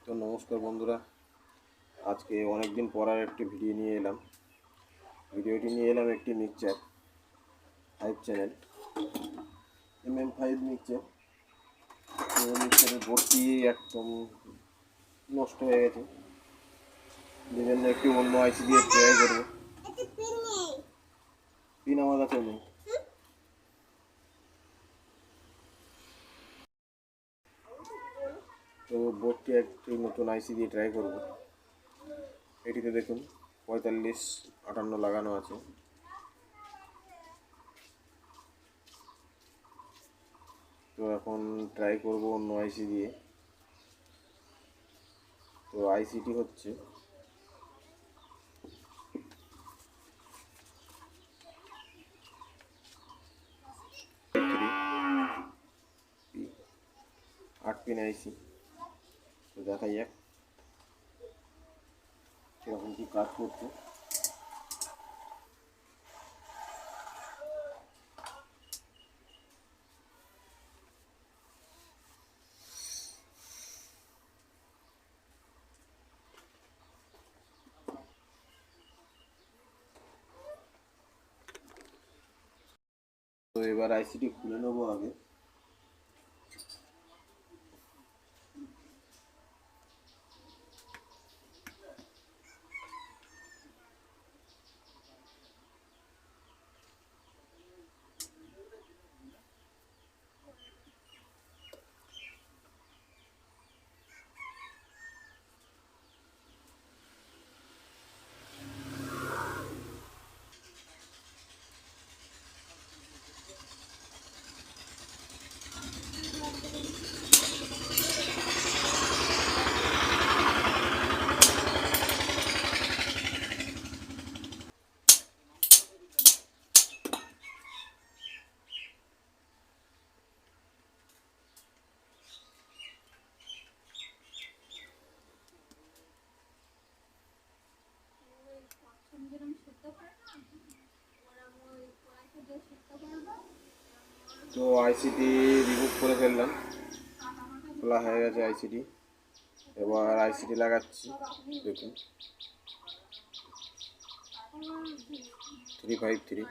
তো নমস্কার বন্ধুরা, আজকে অনেক দিন পর আর একটি ভিডিওটি নিয়ে এলাম একটি মিক্সচার 5 চ্যানেল MM5 মিক্সচার। তো মিক্সচারের বোর্ডটি একদম নষ্ট হয়ে গেছে, এই জন্য একটি অন্য আইসি দিয়ে ট্রাই করবো। পিন আমার কাছে নেই। তো বোর্ডটি একটি নতুন আইসি দিয়ে ট্রাই করবো। এটিতে দেখুন 4558 লাগানো আছে। তো এখন ট্রাই করব অন্য আইসি দিয়ে। তো আইসিটি হচ্ছে আট পিন আইসি। তো দেখা যাক কিরকম কি কাজ করছে। তো এবার আইসিটি খুলে নেবো আগে। তো আইসিটি রিমুভ করে ফেললাম, খোলা হয়ে গেছে আইসিটি। এবার আইসিটি লাগাচ্ছি। দেখুন 353।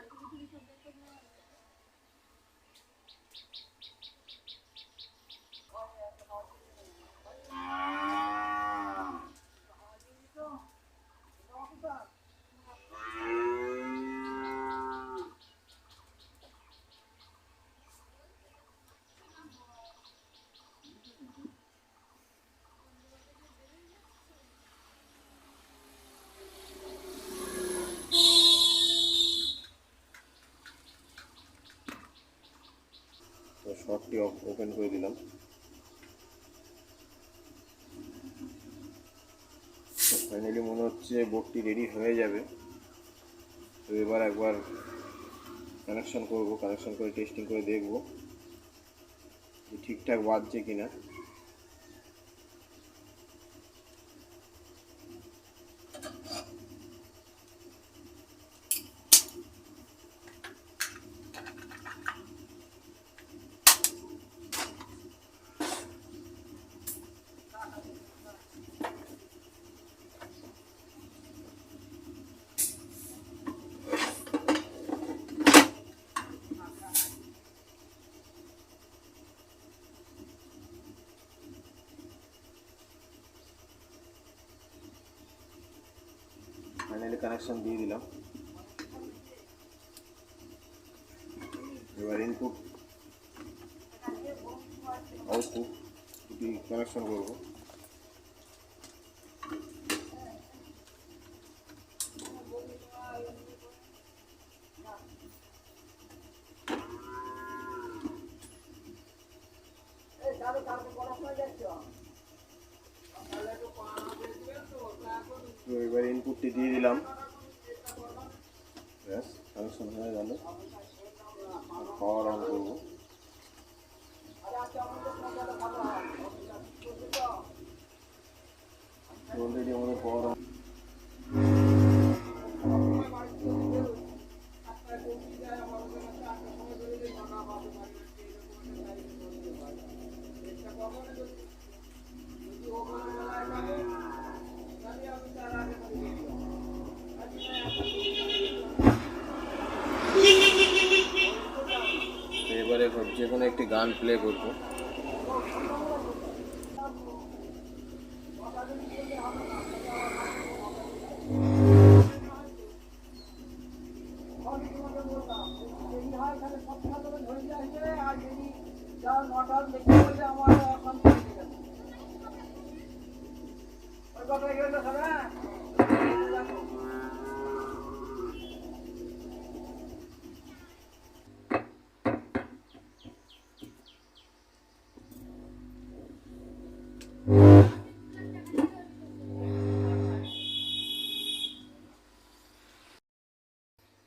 তো শর্টটি ওপেন করে দিলাম। তো ফাইনালি মনে হচ্ছে বোর্ডটি রেডি হয়ে যাবে। তো এবার একবার কানেকশন করব, কানেকশন করে টেস্টিং করে দেখব যে ঠিকঠাক বাজছে কিনা। ফাইনালি কানেকশন দিয়ে দিলাম। এবার ইনপুট আউটপুট দুটি কানেকশন করব। তো এবার ইনপুটটি দিয়ে দিলাম। ব্যাস কানেকশন হয়ে গেল। পাওয়ার অন করব। অলরেডি আমাদের পাওয়ার অন। এবারে যে কোনো একটি গান প্লে করবো।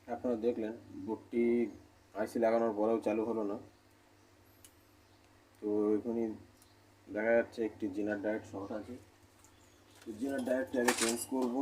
আপনারা দেখলেন বোর্ডটি আইসি লাগানোর পরেও চালু হলো না। তো এখানে দেখা যাচ্ছে একটি জিনার ডায়েট শর্ট আছে। জিনার ডায়েটটা আগে চেঞ্জ করবো।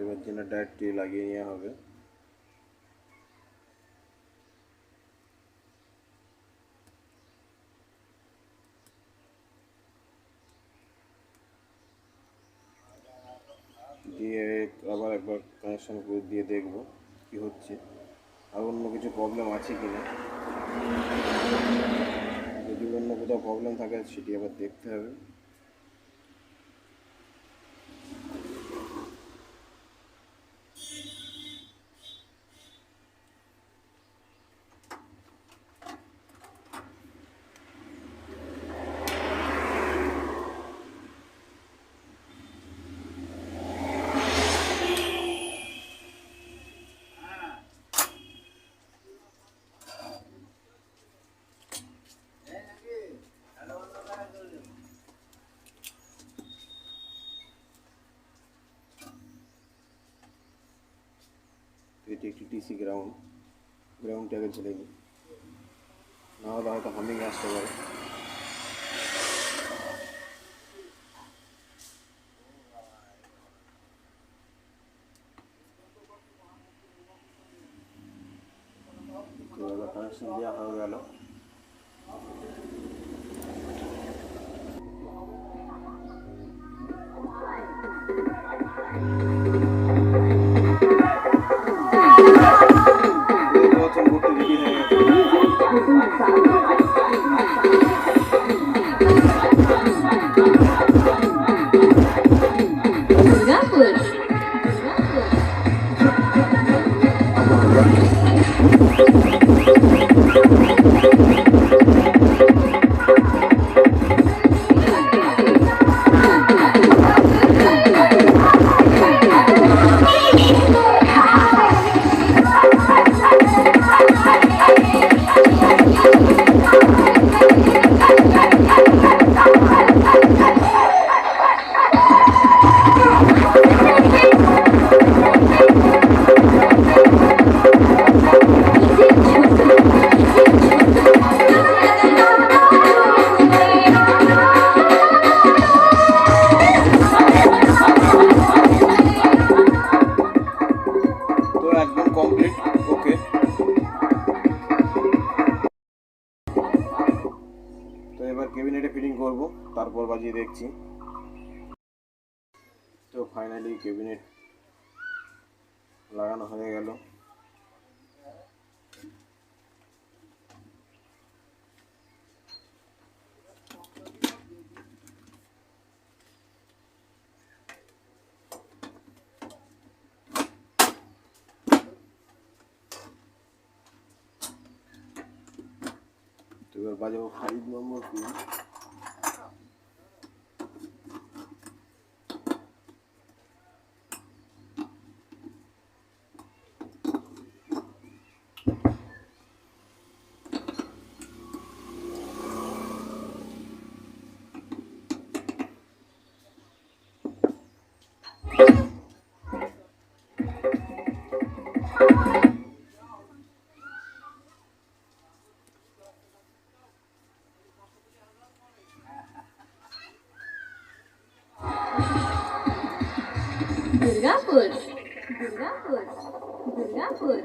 এবার জিনার ডায়েটটি লাগিয়ে নেওয়া হবে। দিয়ে আবার একবার কানেকশন করে দিয়ে দেখবো কি হচ্ছে, আর অন্য কিছু প্রবলেম আছে কি না। যদি অন্য কোথাও প্রবলেম থাকে সেটি আবার দেখতে হবে। এটি একটি টিসি গ্রাউন্ডটি আগে ঝেলে নিই, না হলে হয়তো হামিং আসতে পারে। কানেকশন দেওয়া হয়ে গেল। ক্যাবিনেটে ফিটিং করব, তারপর বাজিয়ে দেখছি। তো ফাইনালি ক্যাবিনেট লাগানো হয়ে গেল। তো এবার বাজাবো 5 নম্বর pin. Durgapur Durgapur Durgapur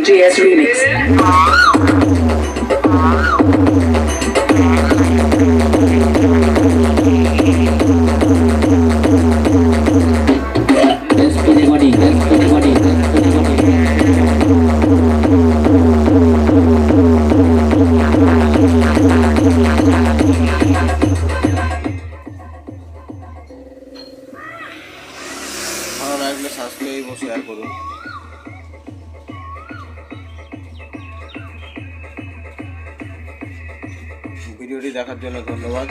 JS Remix. ভালো লাগলে সাবস্ক্রাইব ও শেয়ার করুন। ভিডিওটি দেখার জন্য ধন্যবাদ।